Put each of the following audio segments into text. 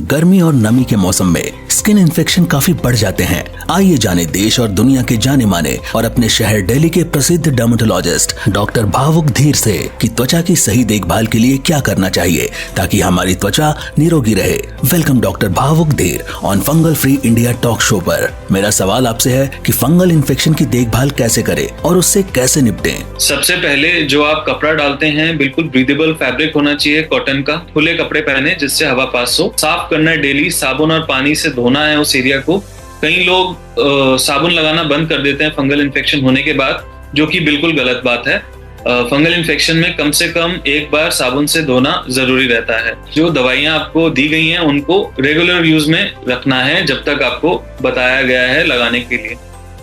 गर्मी और नमी के मौसम में स्किन इन्फेक्शन काफी बढ़ जाते हैं। आइए जाने देश और दुनिया के जाने माने और अपने शहर दिल्ली के प्रसिद्ध डर्मेटोलॉजिस्ट डॉक्टर भावुक धीर से कि त्वचा की सही देखभाल के लिए क्या करना चाहिए ताकि हमारी त्वचा निरोगी रहे। वेलकम डॉक्टर भावुक धीर on fungal free India talk show पर। मेरा सवाल आपसे है कि फंगल इन्फेक्शन की देखभाल कैसे करें और उससे कैसे निपटें। सबसे पहले जो आप कपड़ा डालते हैं बिल्कुल ब्रीदेबल फैब्रिक होना चाहिए, कॉटन का। खुले कपड़े पहने जिससे हवा पास हो। साफ करना है डेली, साबुन और पानी से धोना है उस एरिया को। कई लोग साबुन लगाना बंद कर देते हैं फंगल इन्फेक्शन होने के बाद, जो कि बिल्कुल गलत बात है। फंगल इन्फेक्शन में कम से कम एक बार साबुन से धोना जरूरी रहता है। जो दवाइयां आपको दी गई हैं उनको रेगुलर यूज में रखना है जब तक आपको बताया गया है लगाने के लिए।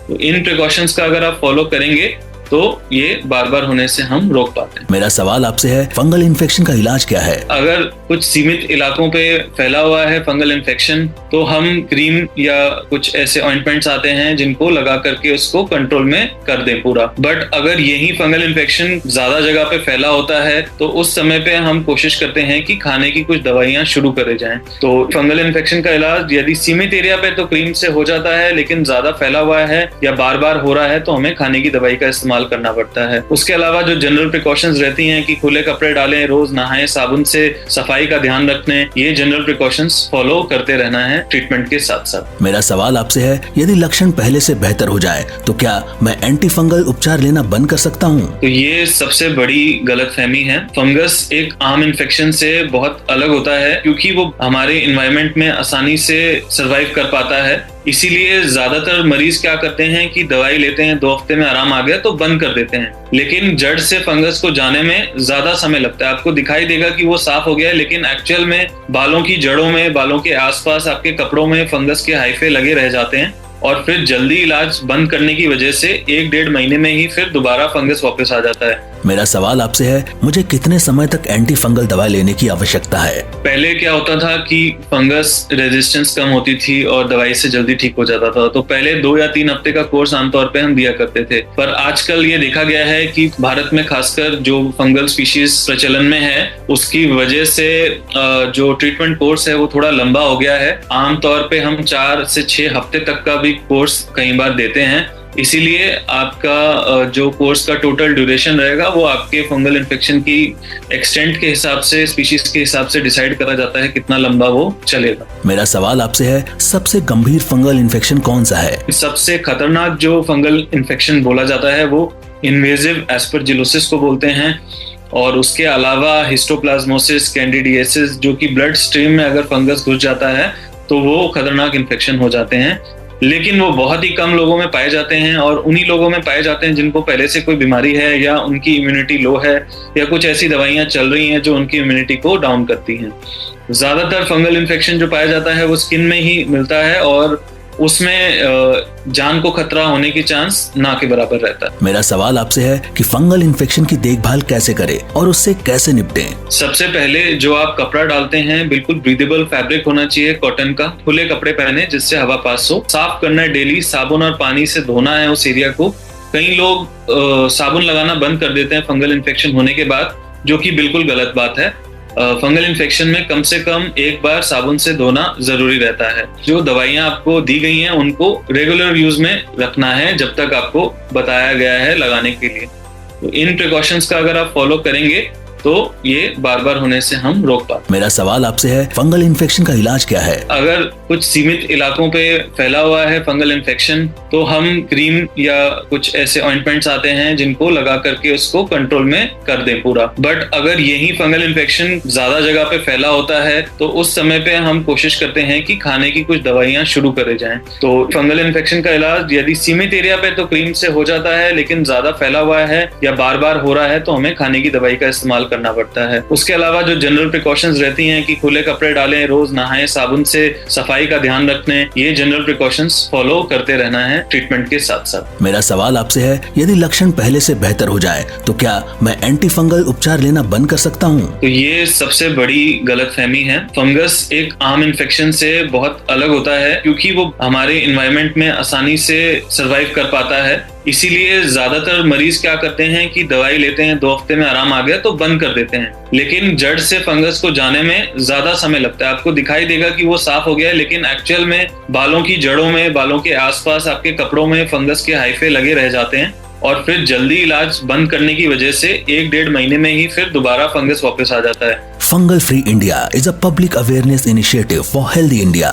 तो इन प्रिकॉशंस का अगर आप फॉलो करेंगे तो ये बार बार होने से हम रोक पाते हैं। मेरा सवाल आपसे है, फंगल इन्फेक्शन का इलाज क्या है? अगर कुछ सीमित इलाकों पे फैला हुआ है फंगल इन्फेक्शन तो हम क्रीम या कुछ ऐसे ऑइंटमेंट्स आते हैं जिनको लगा करके उसको कंट्रोल में कर दें पूरा। बट अगर यही फंगल इन्फेक्शन ज्यादा जगह पे फैला होता है तो उस समय पे हम कोशिश करते हैं कि खाने की कुछ दवाइयां शुरू करे जाएं। तो फंगल इन्फेक्शन का इलाज यदि सीमित एरिया पे तो क्रीम से हो जाता है, लेकिन ज्यादा फैला हुआ है या बार बार हो रहा है तो हमें खाने की दवाई का इस्तेमाल करना पड़ता है। उसके अलावा जो जनरल प्रिकॉशंस रहती हैं कि खुले कपड़े डालें, रोज नहाएं, साबुन से सफाई का ध्यान रखने, ये जनरल प्रिकॉशंस फॉलो करते रहना है ट्रीटमेंट के साथ साथ। मेरा सवाल आपसे है, यदि लक्षण पहले से बेहतर हो जाए तो क्या मैं एंटी फंगल उपचार लेना बंद कर सकता हूँ? तो ये सबसे बड़ी गलतफहमी है। फंगस एक आम इन्फेक्शन से बहुत अलग होता है क्योंकि वो हमारे एनवायरनमेंट में आसानी से सर्वाइव कर पाता है। इसीलिए ज्यादातर मरीज क्या करते हैं कि दवाई लेते हैं, 2 हफ्ते में आराम आ गया तो बंद कर देते हैं, लेकिन जड़ से फंगस को जाने में ज्यादा समय लगता है। आपको दिखाई देगा कि वो साफ हो गया है, लेकिन एक्चुअल में बालों की जड़ों में, बालों के आसपास, आपके कपड़ों में फंगस के हाइफे लगे रह जाते हैं और फिर जल्दी इलाज बंद करने की वजह से 1-1.5 महीने में ही फिर दोबारा फंगस वापस आ जाता है। मेरा सवाल आपसे है, मुझे कितने समय तक एंटी फंगल दवा लेने की आवश्यकता है? पहले क्या होता था कि फंगस रेजिस्टेंस कम होती थी और दवाई से जल्दी ठीक हो जाता था, तो पहले 2 या 3 हफ्ते का कोर्स आमतौर पे हम दिया करते थे। पर आजकल ये देखा गया है कि भारत में खासकर जो फंगल स्पीशीज प्रचलन में है उसकी वजह से जो ट्रीटमेंट कोर्स है वो थोड़ा लंबा हो गया है। आमतौर पे हम 4 से 6 हफ्ते तक का भी कोर्स कई बार देते हैं। इसीलिए आपका जो कोर्स का टोटल ड्यूरेशन रहेगा वो आपके फंगल इन्फेक्शन की एक्सटेंट के हिसाब से, स्पीशीज के हिसाब से डिसाइड करा जाता है कितना लंबा वो चलेगा। मेरा सवाल आपसे है, सबसे गंभीर फंगल इन्फेक्शन कौन सा है? सबसे खतरनाक जो फंगल इन्फेक्शन बोला जाता है वो इन्वेजिव एस्परजिलोसिस को बोलते हैं, और उसके अलावा हिस्टोप्लाज्मोसिस, कैंडिडियासिस, जो कि ब्लड स्ट्रीम में अगर फंगस घुस जाता है तो वो खतरनाक इन्फेक्शन हो जाते हैं। लेकिन वो बहुत ही कम लोगों में पाए जाते हैं और उन्हीं लोगों में पाए जाते हैं जिनको पहले से कोई बीमारी है या उनकी इम्यूनिटी लो है या कुछ ऐसी दवाइयां चल रही हैं जो उनकी इम्यूनिटी को डाउन करती हैं। ज्यादातर फंगल इन्फेक्शन जो पाया जाता है वो स्किन में ही मिलता है और उसमें जान को खतरा होने की चांस ना के बराबर रहता है। मेरा सवाल आपसे है कि फंगल इन्फेक्शन की देखभाल कैसे करें और उससे कैसे निपटें। सबसे पहले जो आप कपड़ा डालते हैं बिल्कुल ब्रीदेबल फैब्रिक होना चाहिए, कॉटन का। खुले कपड़े पहने जिससे हवा पास हो। साफ करना है डेली, साबुन और पानी से धोना है उस एरिया को। कई लोग साबुन लगाना बंद कर देते हैं फंगल इन्फेक्शन होने के बाद, जो कि बिल्कुल गलत बात है। फंगल इन्फेक्शन में कम से कम एक बार साबुन से धोना जरूरी रहता है। जो दवाइयां आपको दी गई हैं उनको रेगुलर यूज में रखना है जब तक आपको बताया गया है लगाने के लिए। तो इन प्रिकॉशंस का अगर आप फॉलो करेंगे तो ये बार बार होने से हम रोक पाते। मेरा सवाल आपसे है, फंगल इन्फेक्शन का इलाज क्या है? अगर कुछ सीमित इलाकों पे फैला हुआ है फंगल इन्फेक्शन तो हम क्रीम या कुछ ऐसे ऑइंटमेंट्स आते हैं जिनको लगा करके उसको कंट्रोल में कर दें पूरा। बट अगर यही फंगल इन्फेक्शन ज्यादा जगह पे फैला होता है तो उस समय पे हम कोशिश करते हैं कि खाने की कुछ दवाइयां शुरू करे जाएं। तो फंगल इन्फेक्शन का इलाज यदि सीमित एरिया पे तो क्रीम से हो जाता है, लेकिन ज्यादा फैला हुआ है या बार बार हो रहा है तो हमें खाने की दवाई का इस्तेमाल करना पड़ता है। उसके अलावा जो जनरल प्रिकॉशंस रहती हैं कि खुले कपड़े डालें, रोज नहाएं, साबुन से सफाई का ध्यान रखने, ये जनरल प्रिकॉशंस फॉलो करते रहना है ट्रीटमेंट के साथ साथ। मेरा सवाल आपसे है, यदि लक्षण पहले से बेहतर हो जाए तो क्या मैं एंटी फंगल उपचार लेना बंद कर सकता हूँ? तो ये सबसे बड़ी गलतफहमी है। फंगस एक आम इन्फेक्शन से बहुत अलग होता है क्योंकि वो हमारे एनवायरनमेंट में आसानी से सर्वाइव कर पाता है। इसीलिए ज्यादातर मरीज क्या करते हैं कि दवाई लेते हैं, 2 हफ्ते में आराम आ गया तो बंद कर देते हैं, लेकिन जड़ से फंगस को जाने में ज्यादा समय लगता है। आपको दिखाई देगा कि वो साफ हो गया है, लेकिन एक्चुअल में बालों की जड़ों में, बालों के आसपास, आपके कपड़ों में फंगस के हाइफे लगे रह जाते हैं और फिर जल्दी इलाज बंद करने की वजह से 1-1.5 महीने में ही फिर दोबारा फंगस वापस आ जाता है। Fungal free India is a public awareness initiative for healthy India.